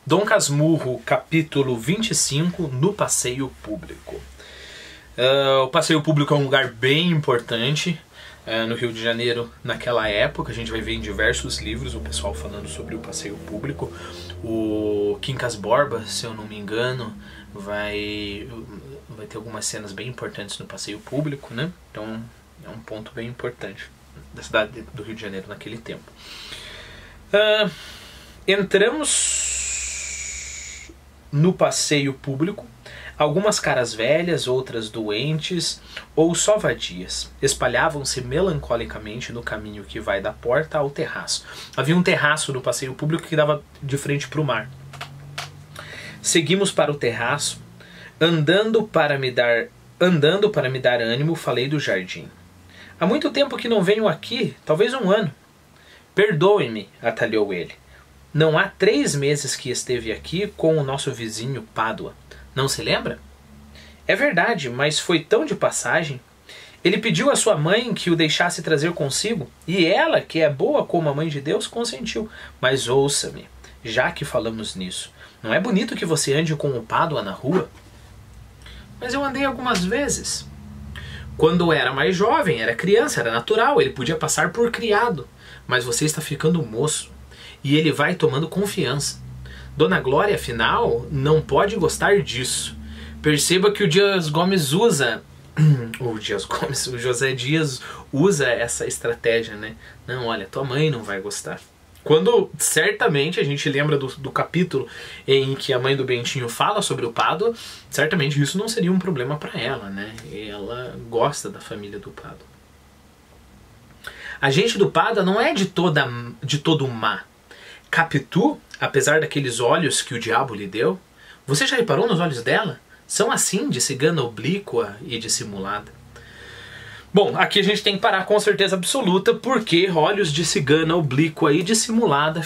Dom Casmurro, capítulo 25, no passeio público. O passeio público é um lugar bem importante no Rio de Janeiro naquela época. A gente vai ver em diversos livros o pessoal falando sobre o passeio público. O Quincas Borba, se eu não me engano, vai ter algumas cenas bem importantes no passeio público, né? Então é um ponto bem importante da cidade do Rio de Janeiro naquele tempo. Entramos no passeio público. Algumas caras velhas, outras doentes ou só vadias, espalhavam-se melancolicamente no caminho que vai da porta ao terraço. Havia um terraço no passeio público que dava de frente para o mar. Seguimos para o terraço. Andando para me dar ânimo, falei do jardim. Há muito tempo que não venho aqui, talvez um ano. Perdoe-me, atalhou ele. Não há 3 meses que esteve aqui com o nosso vizinho Pádua. Não se lembra? É verdade, mas foi tão de passagem. Ele pediu à sua mãe que o deixasse trazer consigo, e ela, que é boa como a mãe de Deus, consentiu. Mas ouça-me, já que falamos nisso, não é bonito que você ande com o Pádua na rua? Mas eu andei algumas vezes. Quando era mais jovem, era criança, era natural, ele podia passar por criado. Mas você está ficando moço, e ele vai tomando confiança. Dona Glória, afinal, não pode gostar disso. Perceba que o Dias Gomes usa... o José Dias usa essa estratégia, né? Não, olha, tua mãe não vai gostar. Quando, certamente, a gente lembra do capítulo em que a mãe do Bentinho fala sobre o Pádua, certamente isso não seria um problema para ela, né? Ela gosta da família do Pádua. A gente do Pádua não é de todo má. Capitu, apesar daqueles olhos que o diabo lhe deu, você já reparou nos olhos dela? São assim, de cigana oblíqua e dissimulada. Bom, aqui a gente tem que parar com certeza absoluta, porque olhos de cigana oblíqua e dissimulada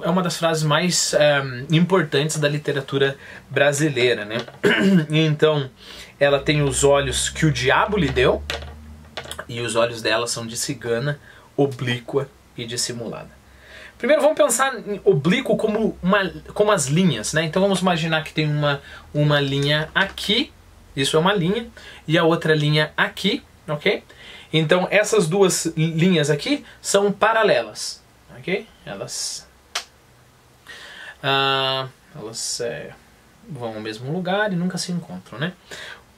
é uma das frases mais importantes da literatura brasileira, né? Então, ela tem os olhos que o diabo lhe deu, e os olhos dela são de cigana oblíqua e dissimulada. Primeiro vamos pensar em oblíquo como as linhas, né? Então vamos imaginar que tem uma linha aqui, isso é uma linha, e a outra linha aqui, ok? Então essas duas linhas aqui são paralelas, ok? Elas vão ao mesmo lugar e nunca se encontram, né?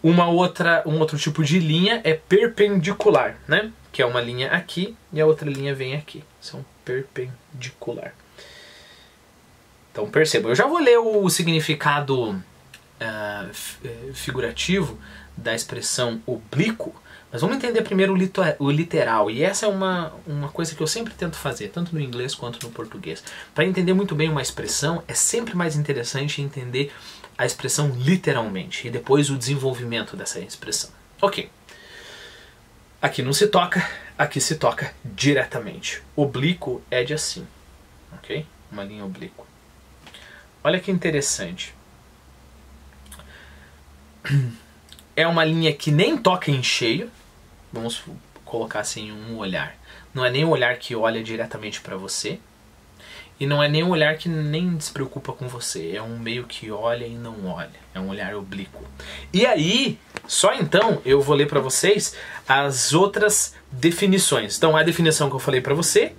Um outro tipo de linha é perpendicular, né? Que é uma linha aqui e a outra linha vem aqui. São perpendicular. Então perceba, eu já vou ler o significado figurativo da expressão oblíquo, mas vamos entender primeiro o literal. E essa é uma coisa que eu sempre tento fazer, tanto no inglês quanto no português. Para entender muito bem uma expressão, é sempre mais interessante entender a expressão literalmente e depois o desenvolvimento dessa expressão. Ok. Aqui não se toca, aqui se toca diretamente. Oblíquo é de assim, ok? Uma linha oblíqua. Olha que interessante. É uma linha que nem toca em cheio. Vamos colocar assim um olhar. Não é nem um olhar que olha diretamente para você. E não é nem um olhar que nem se preocupa com você. É um meio que olha e não olha. É um olhar oblíquo. E aí, só então, eu vou ler para vocês as outras definições. Então, a definição que eu falei para você,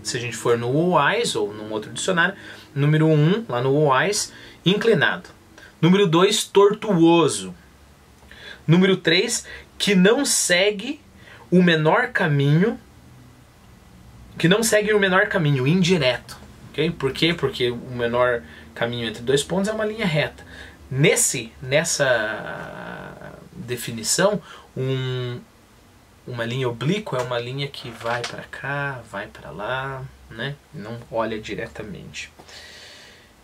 se a gente for no Wise ou num outro dicionário, número 1, lá no Wise, inclinado. Número 2, tortuoso. Número 3, que não segue o menor caminho, indireto. Okay? Por quê? Porque o menor caminho entre 2 pontos é uma linha reta. Nessa definição, uma linha oblíqua é uma linha que vai para cá, vai para lá, né? Não olha diretamente.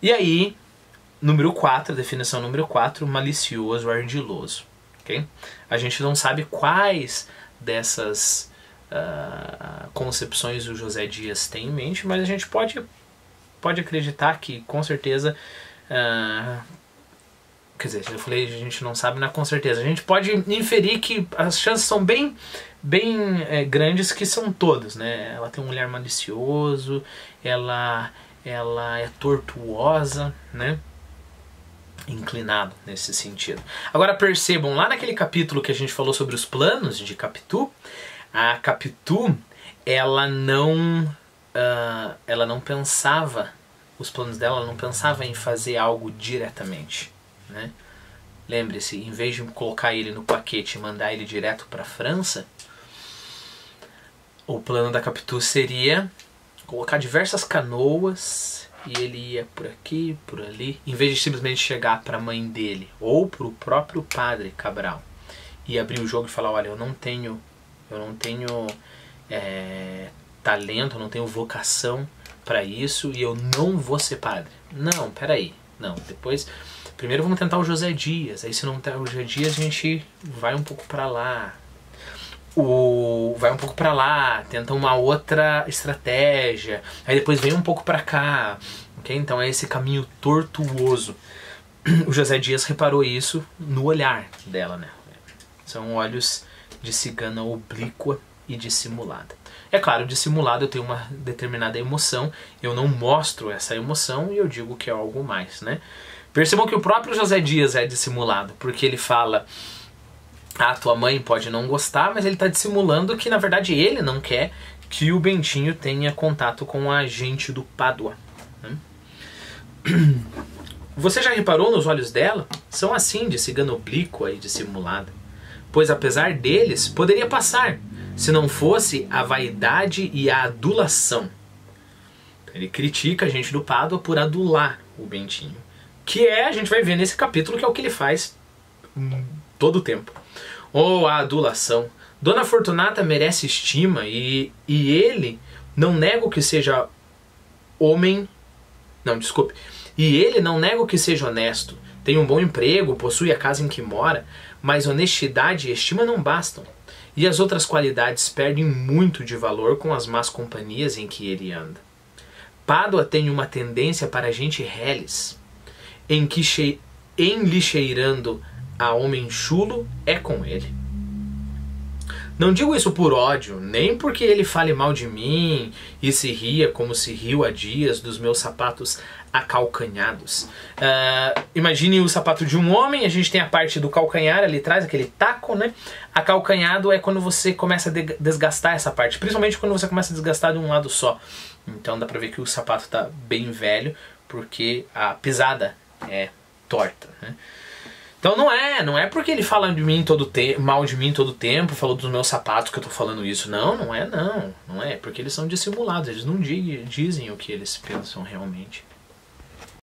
E aí, número 4, definição número 4, malicioso, ardiloso. Okay? A gente não sabe quais dessas concepções o José Dias tem em mente, mas a gente pode acreditar que, com certeza, quer dizer, eu falei, a gente não sabe, não é com certeza. A gente pode inferir que as chances são bem grandes, que são todas, né? Ela tem um olhar malicioso, ela ela é tortuosa, né? Inclinado nesse sentido. Agora percebam, lá naquele capítulo que a gente falou sobre os planos de Capitu, a Capitu, ela não pensava, os planos dela, ela não pensava em fazer algo diretamente, né? Lembre-se, em vez de colocar ele no paquete e mandar ele direto para a França, o plano da Capitu seria colocar diversas canoas e ele ia por aqui, por ali, em vez de simplesmente chegar para a mãe dele ou para o próprio padre Cabral e abrir o jogo e falar: olha, eu não tenho talento, eu não tenho vocação para isso e eu não vou ser padre. Não, peraí, não, depois primeiro vamos tentar o José Dias, aí se não der o José Dias a gente vai um pouco para lá, tenta uma outra estratégia, aí depois vem um pouco para cá, ok? Então é esse caminho tortuoso. O José Dias reparou isso no olhar dela, né? São olhos de cigana oblíqua e dissimulada. É claro, dissimulada eu tenho uma determinada emoção, eu não mostro essa emoção e eu digo que é algo mais, né? Percebam que o próprio José Dias é dissimulado, porque ele fala: ah, tua mãe pode não gostar, mas ele está dissimulando que na verdade ele não quer que o Bentinho tenha contato com a gente do Pádua, né? Você já reparou nos olhos dela? São assim, de cigana oblíqua e dissimulada. Pois apesar deles, poderia passar, se não fosse a vaidade e a adulação. Ele critica a gente do Pádua por adular o Bentinho. Que é, a gente vai ver nesse capítulo, que é o que ele faz todo o tempo. Oh, a adulação. Dona Fortunata merece estima e ele, não nego que seja homem... Não, desculpe. E ele não nego que seja honesto. Tem um bom emprego, possui a casa em que mora, mas honestidade e estima não bastam. E as outras qualidades perdem muito de valor com as más companhias em que ele anda. Pádua tem uma tendência para gente reles, em lhe cheirando a homem chulo é com ele. Não digo isso por ódio, nem porque ele fale mal de mim e se ria como se riu há dias dos meus sapatos acalcanhados. Imagine o sapato de um homem, a gente tem a parte do calcanhar ali atrás, aquele taco, né? Acalcanhado é quando você começa a desgastar essa parte, principalmente quando você começa a desgastar de um lado só. Então dá pra ver que o sapato tá bem velho, porque a pisada é torta, né? Então não é porque ele fala de mim mal de mim todo o tempo, falou dos meus sapatos que eu tô falando isso. Não é porque eles são dissimulados, eles não dizem o que eles pensam realmente.